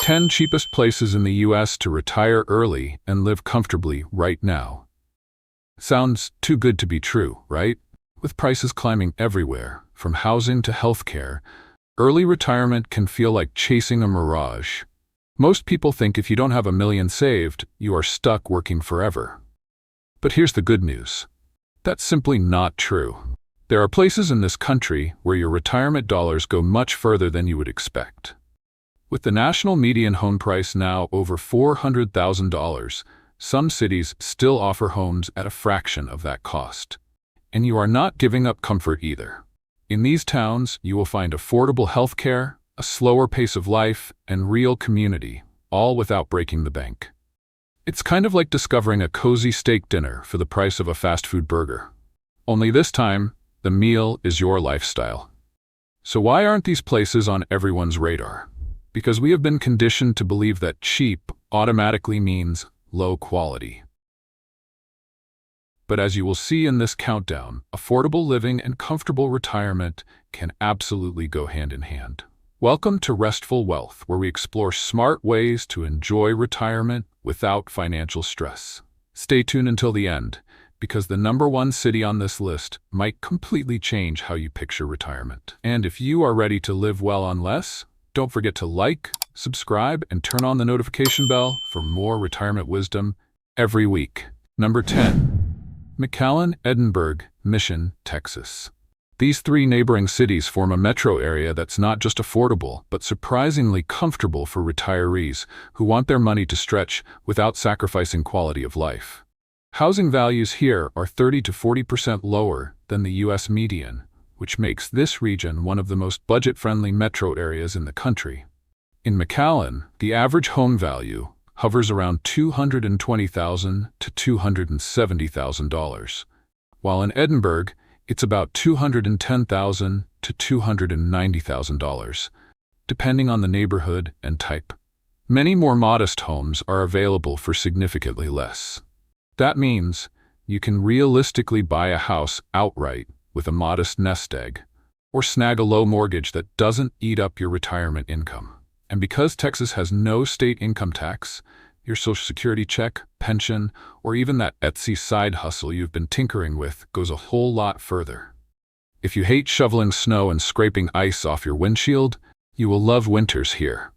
10 cheapest places in the US to retire early and live comfortably right now. Sounds too good to be true, right? With prices climbing everywhere, from housing to healthcare, early retirement can feel like chasing a mirage. Most people think if you don't have $1 million saved, you are stuck working forever. But here's the good news. That's simply not true. There are places in this country where your retirement dollars go much further than you would expect. With the national median home price now over $400,000, some cities still offer homes at a fraction of that cost. And you are not giving up comfort either. In these towns, you will find affordable healthcare, a slower pace of life, and real community, all without breaking the bank. It's kind of like discovering a cozy steak dinner for the price of a fast food burger. Only this time, the meal is your lifestyle. So why aren't these places on everyone's radar? Because we have been conditioned to believe that cheap automatically means low quality. But as you will see in this countdown, affordable living and comfortable retirement can absolutely go hand in hand. Welcome to Restful Wealth, where we explore smart ways to enjoy retirement without financial stress. Stay tuned until the end, because the #1 city on this list might completely change how you picture retirement. And if you are ready to live well on less, don't forget to like, subscribe, and turn on the notification bell for more retirement wisdom every week. Number 10. McAllen, Edinburgh, Mission, Texas. These 3 neighboring cities form a metro area that's not just affordable, but surprisingly comfortable for retirees who want their money to stretch without sacrificing quality of life. Housing values here are 30 to 40% lower than the US median, which makes this region one of the most budget-friendly metro areas in the country. In McAllen, the average home value hovers around $220,000 to $270,000, while in Edinburgh, it's about $210,000 to $290,000, depending on the neighborhood and type. Many more modest homes are available for significantly less. That means you can realistically buy a house outright with a modest nest egg, or snag a low mortgage that doesn't eat up your retirement income. And because Texas has no state income tax, your Social Security check, pension, or even that Etsy side hustle you've been tinkering with goes a whole lot further. If you hate shoveling snow and scraping ice off your windshield, you will love winters here.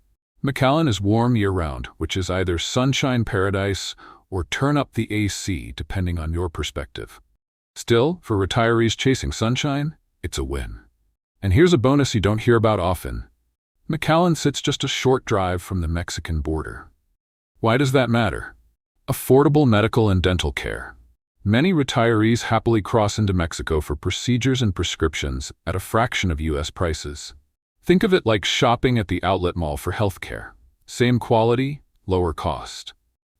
McAllen is warm year-round, which is either sunshine paradise or turn up the AC depending on your perspective. Still, for retirees chasing sunshine, it's a win. And here's a bonus you don't hear about often. McAllen sits just a short drive from the Mexican border. Why does that matter? Affordable medical and dental care. Many retirees happily cross into Mexico for procedures and prescriptions at a fraction of US prices. Think of it like shopping at the outlet mall for healthcare. Same quality, lower cost.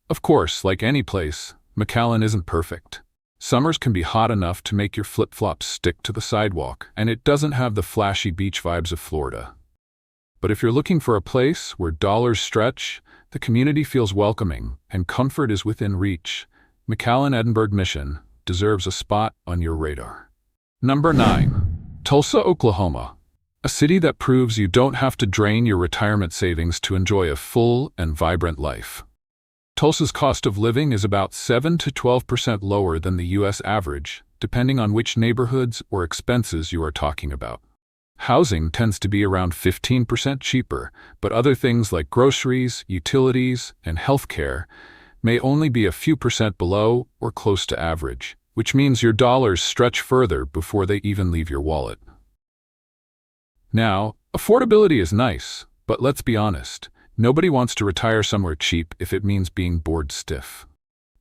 Of course, like any place, McAllen isn't perfect. Summers can be hot enough to make your flip-flops stick to the sidewalk, and it doesn't have the flashy beach vibes of Florida. But if you're looking for a place where dollars stretch, the community feels welcoming, and comfort is within reach, McAllen, Edinburgh Mission deserves a spot on your radar. Number 9. Tulsa, Oklahoma. A city that proves you don't have to drain your retirement savings to enjoy a full and vibrant life. Tulsa's cost of living is about 7 to 12% lower than the US average, depending on which neighborhoods or expenses you are talking about. Housing tends to be around 15% cheaper, but other things like groceries, utilities, and healthcare may only be a few percent below or close to average, which means your dollars stretch further before they even leave your wallet. Now, affordability is nice, but let's be honest, nobody wants to retire somewhere cheap if it means being bored stiff.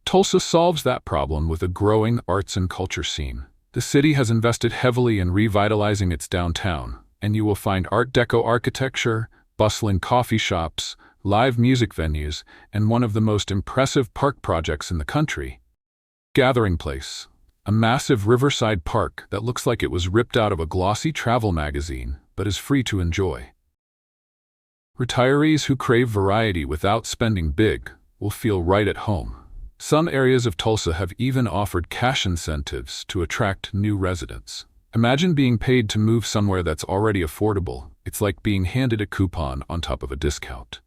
Tulsa solves that problem with a growing arts and culture scene. The city has invested heavily in revitalizing its downtown, and you will find Art Deco architecture, bustling coffee shops, live music venues, and one of the most impressive park projects in the country. Gathering Place, a massive riverside park that looks like it was ripped out of a glossy travel magazine, but is free to enjoy. Retirees who crave variety without spending big will feel right at home. Some areas of Tulsa have even offered cash incentives to attract new residents. Imagine being paid to move somewhere that's already affordable. It's like being handed a coupon on top of a discount.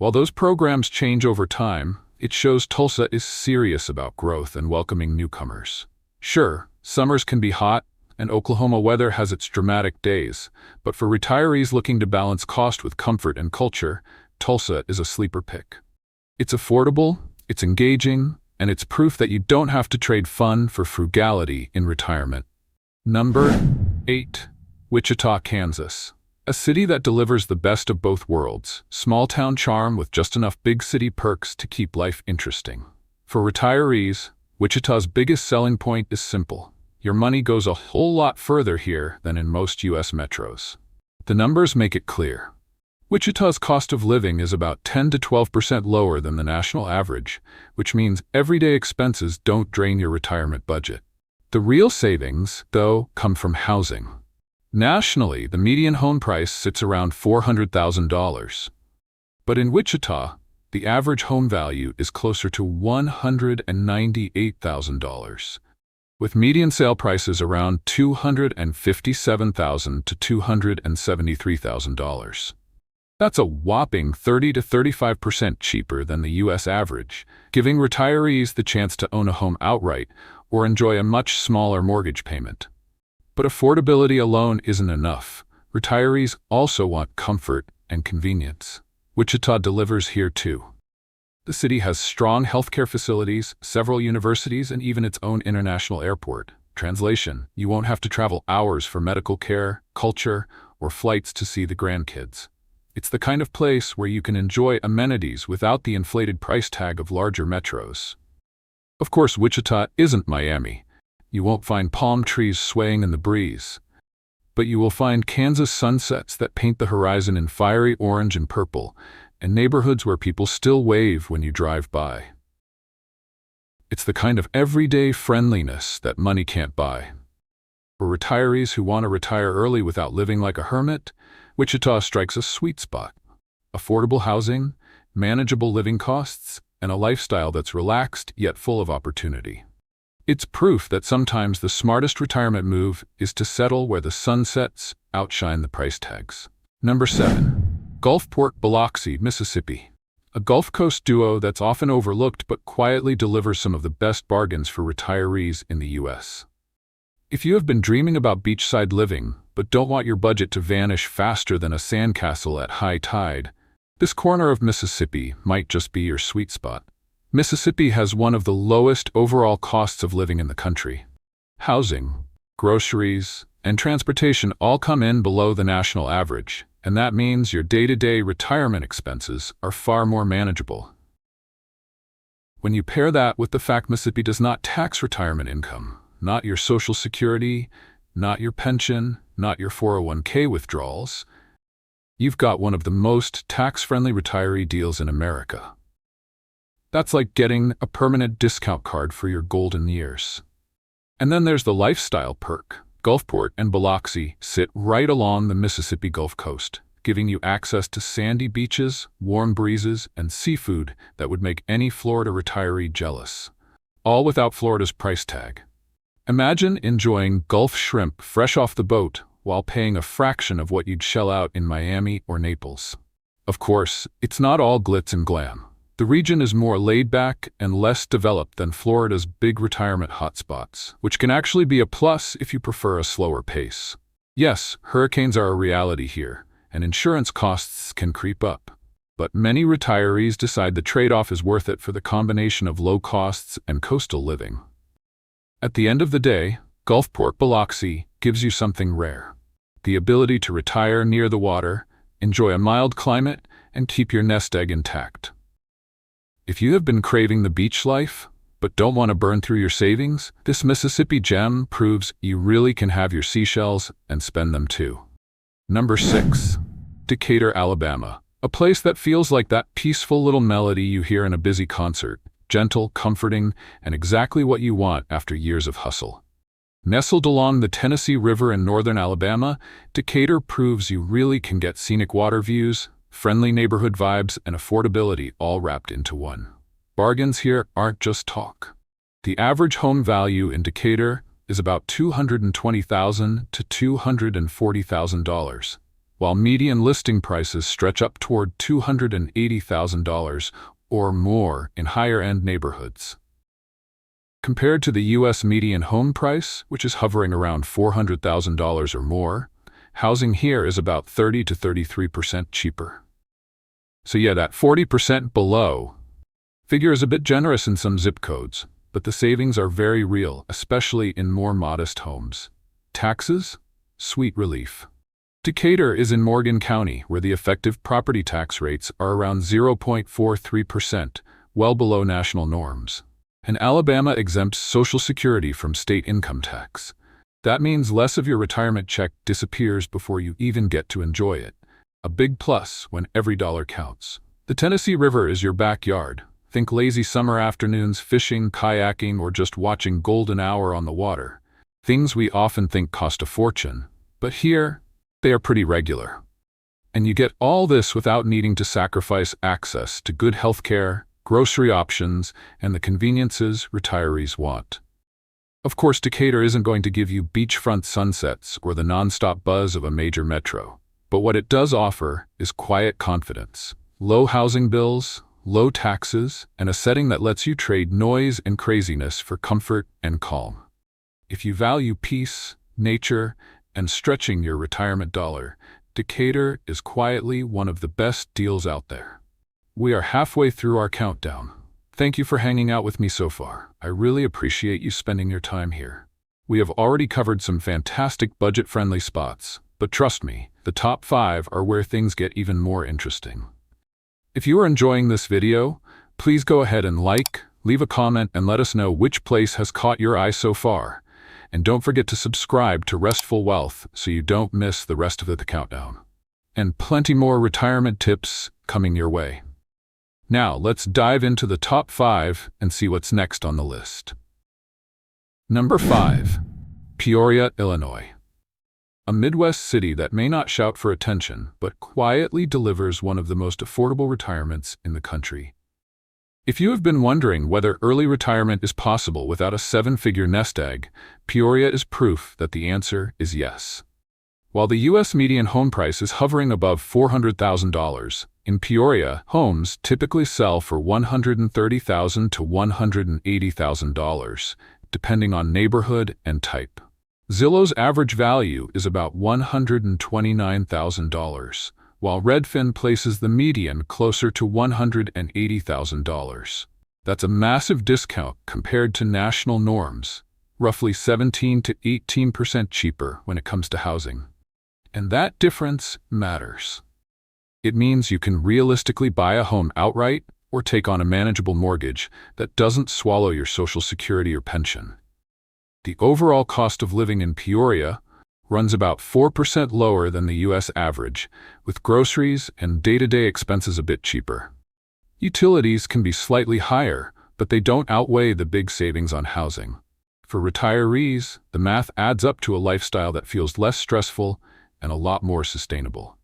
While those programs change over time, it shows Tulsa is serious about growth and welcoming newcomers. Sure, summers can be hot, and Oklahoma weather has its dramatic days, but for retirees looking to balance cost with comfort and culture, Tulsa is a sleeper pick. It's affordable, it's engaging, and it's proof that you don't have to trade fun for frugality in retirement. Number 8. Wichita, Kansas. A city that delivers the best of both worlds, small-town charm with just enough big city perks to keep life interesting. For retirees, Wichita's biggest selling point is simple. Your money goes a whole lot further here than in most U.S. metros. The numbers make it clear. Wichita's cost of living is about 10 to 12% lower than the national average, which means everyday expenses don't drain your retirement budget. The real savings, though, come from housing. Nationally, the median home price sits around $400,000. But in Wichita, the average home value is closer to $198,000, with median sale prices around $257,000 to $273,000. That's a whopping 30 to 35% cheaper than the U.S. average, giving retirees the chance to own a home outright or enjoy a much smaller mortgage payment. But affordability alone isn't enough. Retirees also want comfort and convenience. Wichita delivers here too. The city has strong healthcare facilities, several universities, and even its own international airport. Translation: you won't have to travel hours for medical care, culture, or flights to see the grandkids. It's the kind of place where you can enjoy amenities without the inflated price tag of larger metros. Of course, Wichita isn't Miami. You won't find palm trees swaying in the breeze. But you will find Kansas sunsets that paint the horizon in fiery orange and purple, and neighborhoods where people still wave when you drive by. It's the kind of everyday friendliness that money can't buy. For retirees who want to retire early without living like a hermit, Wichita strikes a sweet spot. Affordable housing, manageable living costs, and a lifestyle that's relaxed yet full of opportunity. It's proof that sometimes the smartest retirement move is to settle where the sun sets, outshine the price tags. Number 7. Gulfport, Biloxi, Mississippi. A Gulf Coast duo that's often overlooked but quietly delivers some of the best bargains for retirees in the U.S. If you have been dreaming about beachside living, but don't want your budget to vanish faster than a sandcastle at high tide, this corner of Mississippi might just be your sweet spot. Mississippi has one of the lowest overall costs of living in the country. Housing, groceries, and transportation all come in below the national average, and that means your day-to-day retirement expenses are far more manageable. When you pair that with the fact Mississippi does not tax retirement income, not your Social Security, not your pension, not your 401k withdrawals, you've got one of the most tax-friendly retiree deals in America. That's like getting a permanent discount card for your golden years. And then there's the lifestyle perk. Gulfport and Biloxi sit right along the Mississippi Gulf Coast, giving you access to sandy beaches, warm breezes, and seafood that would make any Florida retiree jealous. All without Florida's price tag. Imagine enjoying Gulf shrimp fresh off the boat while paying a fraction of what you'd shell out in Miami or Naples. Of course, it's not all glitz and glam. The region is more laid-back and less developed than Florida's big retirement hotspots, which can actually be a plus if you prefer a slower pace. Yes, hurricanes are a reality here, and insurance costs can creep up. But many retirees decide the trade-off is worth it for the combination of low costs and coastal living. At the end of the day, Gulfport, Biloxi gives you something rare. The ability to retire near the water, enjoy a mild climate, and keep your nest egg intact. If you have been craving the beach life, but don't want to burn through your savings, this Mississippi gem proves you really can have your seashells and spend them too. Number 6. Decatur, Alabama. A place that feels like that peaceful little melody you hear in a busy concert, gentle, comforting, and exactly what you want after years of hustle. Nestled along the Tennessee River in northern Alabama, Decatur proves you really can get scenic water views, friendly neighborhood vibes, and affordability all wrapped into one. Bargains here aren't just talk. The average home value in Decatur is about $220,000 to $240,000, while median listing prices stretch up toward $280,000 or more in higher-end neighborhoods. Compared to the U.S. median home price, which is hovering around $400,000 or more, housing here is about 30 to 33% cheaper. So yeah, that 40% below figure is a bit generous in some zip codes, but the savings are very real, especially in more modest homes. Taxes? Sweet relief. Decatur is in Morgan County, where the effective property tax rates are around 0.43%, well below national norms. And Alabama exempts Social Security from state income tax. That means less of your retirement check disappears before you even get to enjoy it. A big plus when every dollar counts. The Tennessee River is your backyard. Think lazy summer afternoons fishing, kayaking, or just watching golden hour on the water. Things we often think cost a fortune, but here, they are pretty regular. And you get all this without needing to sacrifice access to good health care, grocery options, and the conveniences retirees want. Of course, Decatur isn't going to give you beachfront sunsets or the nonstop buzz of a major metro, but what it does offer is quiet confidence, low housing bills, low taxes, and a setting that lets you trade noise and craziness for comfort and calm. If you value peace, nature, and stretching your retirement dollar, Decatur is quietly one of the best deals out there. We are halfway through our countdown. Thank you for hanging out with me so far. I really appreciate you spending your time here. We have already covered some fantastic budget-friendly spots, but trust me, the top 5 are where things get even more interesting. If you are enjoying this video, please go ahead and like, leave a comment, and let us know which place has caught your eye so far. And don't forget to subscribe to Restful Wealth so you don't miss the rest of the countdown. And plenty more retirement tips coming your way. Now, let's dive into the top 5 and see what's next on the list. Number 5. Peoria, Illinois. A Midwest city that may not shout for attention, but quietly delivers one of the most affordable retirements in the country. If you have been wondering whether early retirement is possible without a 7-figure nest egg, Peoria is proof that the answer is yes. While the U.S. median home price is hovering above $400,000, in Peoria, homes typically sell for $130,000 to $180,000, depending on neighborhood and type. Zillow's average value is about $129,000, while Redfin places the median closer to $180,000. That's a massive discount compared to national norms, roughly 17 to 18% cheaper when it comes to housing. And that difference matters. It means you can realistically buy a home outright or take on a manageable mortgage that doesn't swallow your Social Security or pension. The overall cost of living in Peoria runs about 4% lower than the U.S. average, with groceries and day-to-day expenses a bit cheaper. Utilities can be slightly higher, but they don't outweigh the big savings on housing. For retirees, the math adds up to a lifestyle that feels less stressful and a lot more sustainable.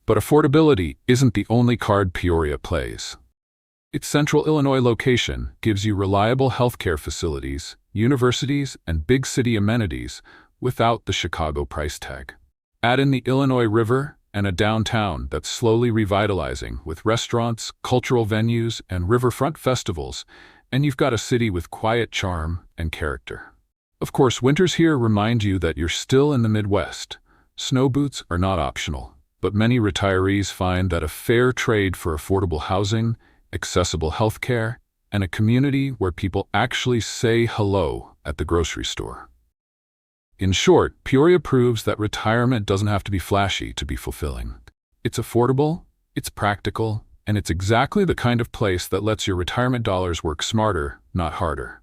But affordability isn't the only card Peoria plays. Its central Illinois location gives you reliable healthcare facilities, universities, and big city amenities without the Chicago price tag. Add in the Illinois River and a downtown that's slowly revitalizing with restaurants, cultural venues, and riverfront festivals, and you've got a city with quiet charm and character. Of course, winters here remind you that you're still in the Midwest. Snow boots are not optional, but many retirees find that a fair trade for affordable housing, accessible healthcare, and a community where people actually say hello at the grocery store. In short, Peoria proves that retirement doesn't have to be flashy to be fulfilling. It's affordable, it's practical, and it's exactly the kind of place that lets your retirement dollars work smarter, not harder.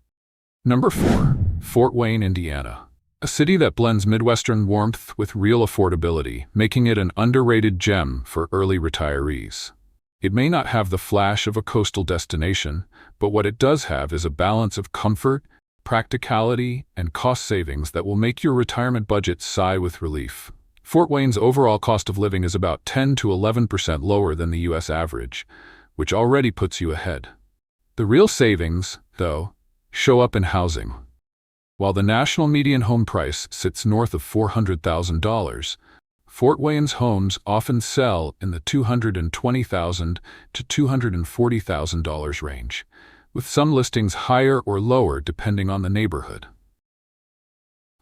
Number 4. Fort Wayne, Indiana. A city that blends Midwestern warmth with real affordability, making it an underrated gem for early retirees. It may not have the flash of a coastal destination, but what it does have is a balance of comfort, practicality, and cost savings that will make your retirement budget sigh with relief. Fort Wayne's overall cost of living is about 10 to 11% lower than the U.S. average, which already puts you ahead. The real savings, though, show up in housing. While the national median home price sits north of $400,000, Fort Wayne's homes often sell in the $220,000 to $240,000 range, with some listings higher or lower depending on the neighborhood.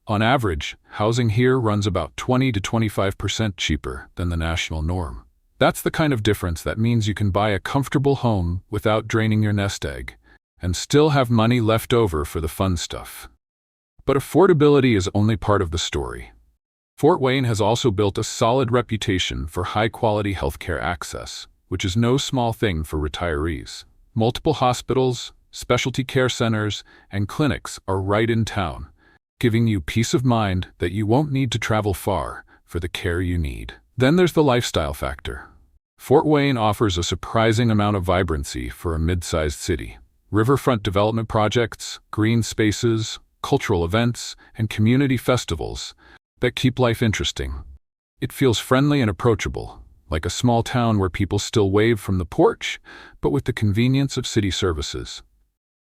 On average, housing here runs about 20 to 25% cheaper than the national norm. That's the kind of difference that means you can buy a comfortable home without draining your nest egg, and still have money left over for the fun stuff. But affordability is only part of the story. Fort Wayne has also built a solid reputation for high-quality healthcare access, which is no small thing for retirees. Multiple hospitals, specialty care centers, and clinics are right in town, giving you peace of mind that you won't need to travel far for the care you need. Then there's the lifestyle factor. Fort Wayne offers a surprising amount of vibrancy for a mid-sized city. Riverfront development projects, green spaces, cultural events, and community festivals that keep life interesting. It feels friendly and approachable, like a small town where people still wave from the porch, but with the convenience of city services.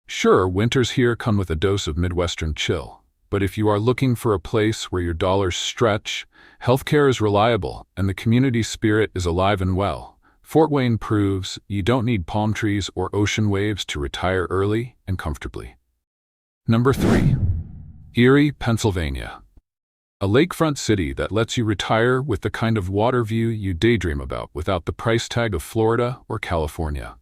Sure, winters here come with a dose of Midwestern chill, but if you are looking for a place where your dollars stretch, healthcare is reliable, and the community spirit is alive and well, Fort Wayne proves you don't need palm trees or ocean waves to retire early and comfortably. Number 3. Erie, Pennsylvania. A lakefront city that lets you retire with the kind of water view you daydream about without the price tag of Florida or California.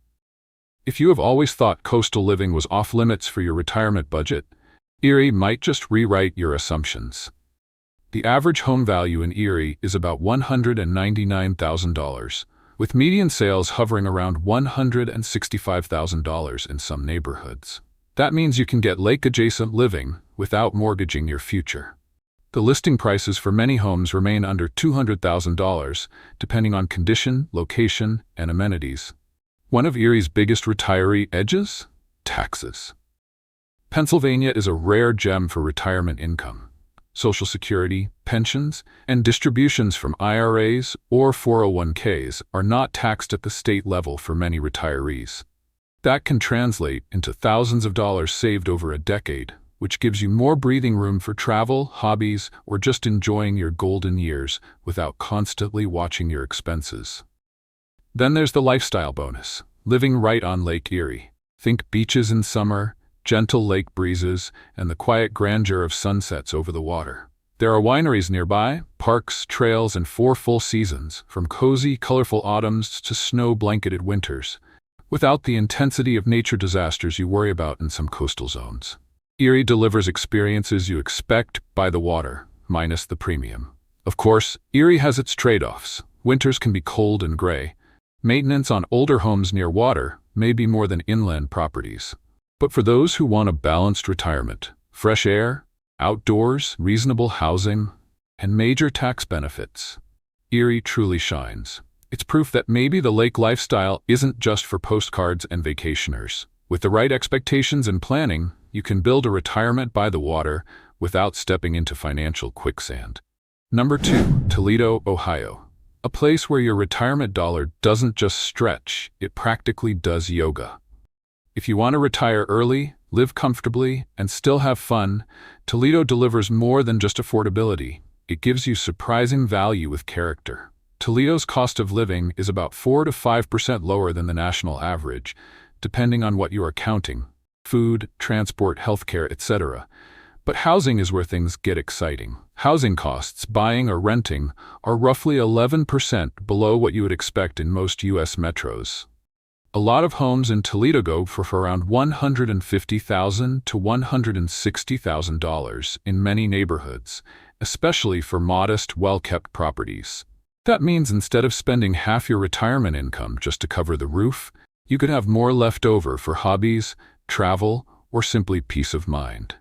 If you have always thought coastal living was off-limits for your retirement budget, Erie might just rewrite your assumptions. The average home value in Erie is about $199,000, with median sales hovering around $165,000 in some neighborhoods. That means you can get lake-adjacent living without mortgaging your future. The listing prices for many homes remain under $200,000, depending on condition, location, and amenities. One of Erie's biggest retiree edges? Taxes. Pennsylvania is a rare gem for retirement income. Social Security, pensions, and distributions from IRAs or 401ks are not taxed at the state level for many retirees. That can translate into thousands of dollars saved over a decade, which gives you more breathing room for travel, hobbies, or just enjoying your golden years without constantly watching your expenses. Then there's the lifestyle bonus, living right on Lake Erie. Think beaches in summer, gentle lake breezes, and the quiet grandeur of sunsets over the water. There are wineries nearby, parks, trails, and 4 full seasons, from cozy, colorful autumns to snow-blanketed winters, without the intensity of nature disasters you worry about in some coastal zones. Erie delivers experiences you expect by the water, minus the premium. Of course, Erie has its trade-offs. Winters can be cold and gray. Maintenance on older homes near water may be more than inland properties. But for those who want a balanced retirement, fresh air, outdoors, reasonable housing, and major tax benefits, Erie truly shines. It's proof that maybe the lake lifestyle isn't just for postcards and vacationers. With the right expectations and planning, you can build a retirement by the water without stepping into financial quicksand. Number 2, Toledo, Ohio. A place where your retirement dollar doesn't just stretch, it practically does yoga. If you want to retire early, live comfortably, and still have fun, Toledo delivers more than just affordability. It gives you surprising value with character. Toledo's cost of living is about 4 to 5% lower than the national average, depending on what you are counting: food, transport, healthcare, etc. But housing is where things get exciting. Housing costs, buying or renting, are roughly 11% below what you would expect in most U.S. metros. A lot of homes in Toledo go for around $150,000 to $160,000 in many neighborhoods, especially for modest, well-kept properties. That means instead of spending half your retirement income just to cover the roof, you could have more left over for hobbies, travel, or simply peace of mind.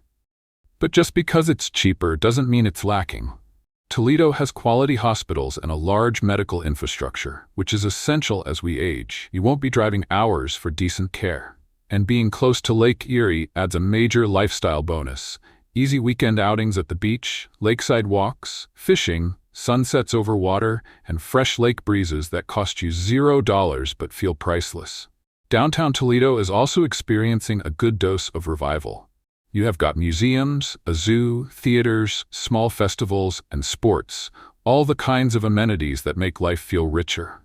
But just because it's cheaper doesn't mean it's lacking. Toledo has quality hospitals and a large medical infrastructure, which is essential as we age. You won't be driving hours for decent care. And being close to Lake Erie adds a major lifestyle bonus. Easy weekend outings at the beach, lakeside walks, fishing, sunsets over water, and fresh lake breezes that cost you $0 but feel priceless. Downtown Toledo is also experiencing a good dose of revival. You have got museums, a zoo, theaters, small festivals, and sports, all the kinds of amenities that make life feel richer.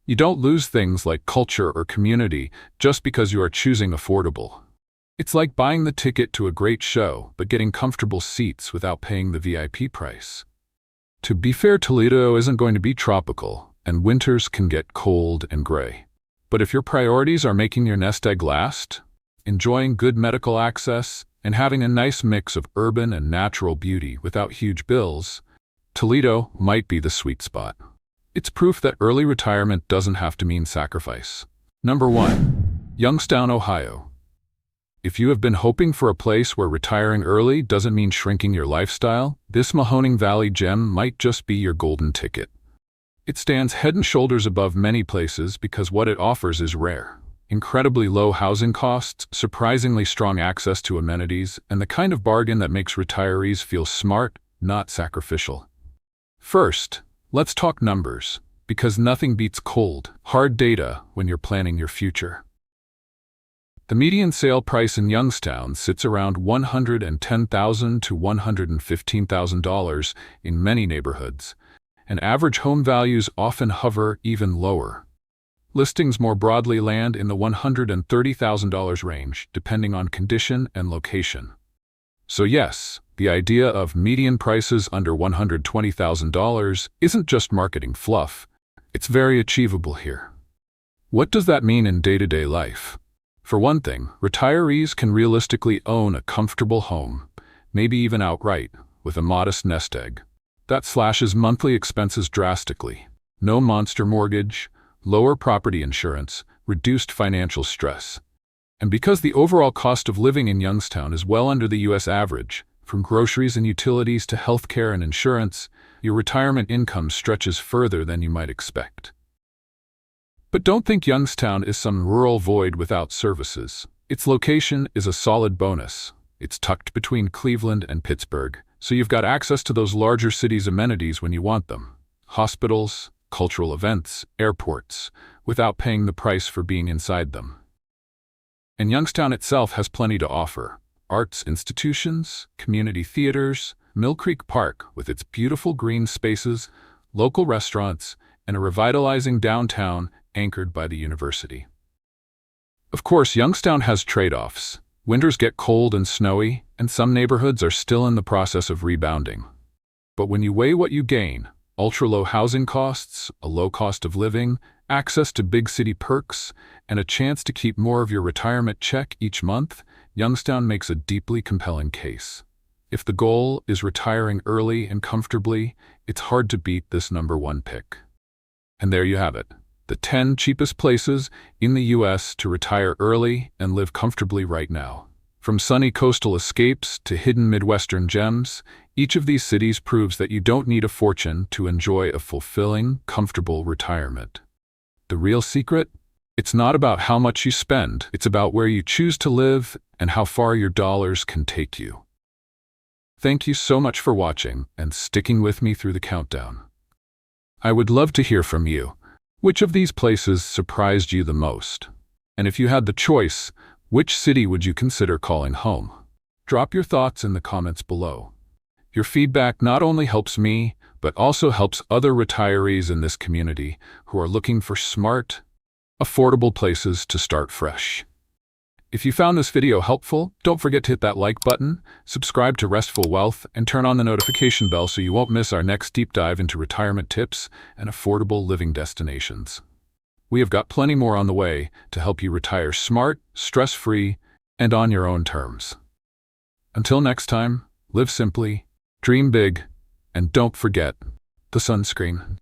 You don't lose things like culture or community just because you are choosing affordable. It's like buying the ticket to a great show but getting comfortable seats without paying the VIP price. To be fair, Toledo isn't going to be tropical, and winters can get cold and gray. But if your priorities are making your nest egg last, enjoying good medical access, and having a nice mix of urban and natural beauty without huge bills, Toledo might be the sweet spot. It's proof that early retirement doesn't have to mean sacrifice. Number 1. Youngstown, Ohio. If you have been hoping for a place where retiring early doesn't mean shrinking your lifestyle, this Mahoning Valley gem might just be your golden ticket. It stands head and shoulders above many places because what it offers is rare. Incredibly low housing costs, surprisingly strong access to amenities, and the kind of bargain that makes retirees feel smart, not sacrificial. First, let's talk numbers, because nothing beats cold, hard data when you're planning your future. The median sale price in Youngstown sits around $110,000 to $115,000 in many neighborhoods, and average home values often hover even lower. Listings more broadly land in the $130,000 range, depending on condition and location. So yes, the idea of median prices under $120,000 isn't just marketing fluff, it's very achievable here. What does that mean in day-to-day life? For one thing, retirees can realistically own a comfortable home, maybe even outright, with a modest nest egg. That slashes monthly expenses drastically. No monster mortgage, lower property insurance, reduced financial stress. And because the overall cost of living in Youngstown is well under the U.S. average, from groceries and utilities to healthcare and insurance, your retirement income stretches further than you might expect. But don't think Youngstown is some rural void without services. Its location is a solid bonus. It's tucked between Cleveland and Pittsburgh, so you've got access to those larger cities' amenities when you want them. Hospitals, cultural events, airports, without paying the price for being inside them. And Youngstown itself has plenty to offer. Arts institutions, community theaters, Mill Creek Park with its beautiful green spaces, local restaurants, and a revitalizing downtown anchored by the university. Of course, Youngstown has trade-offs. Winters get cold and snowy, and some neighborhoods are still in the process of rebounding. But when you weigh what you gain, ultra-low housing costs, a low cost of living, access to big city perks, and a chance to keep more of your retirement check each month, Youngstown makes a deeply compelling case. If the goal is retiring early and comfortably, it's hard to beat this number 1 pick. And there you have it. The 10 cheapest places in the U.S. to retire early and live comfortably right now. From sunny coastal escapes to hidden Midwestern gems, each of these cities proves that you don't need a fortune to enjoy a fulfilling, comfortable retirement. The real secret? It's not about how much you spend, it's about where you choose to live and how far your dollars can take you. Thank you so much for watching and sticking with me through the countdown. I would love to hear from you. Which of these places surprised you the most? And if you had the choice, which city would you consider calling home? Drop your thoughts in the comments below. Your feedback not only helps me, but also helps other retirees in this community who are looking for smart, affordable places to start fresh. If you found this video helpful, don't forget to hit that like button, subscribe to Restful Wealth, and turn on the notification bell so you won't miss our next deep dive into retirement tips and affordable living destinations. We have got plenty more on the way to help you retire smart, stress-free, and on your own terms. Until next time, live simply, dream big, and don't forget the sunscreen.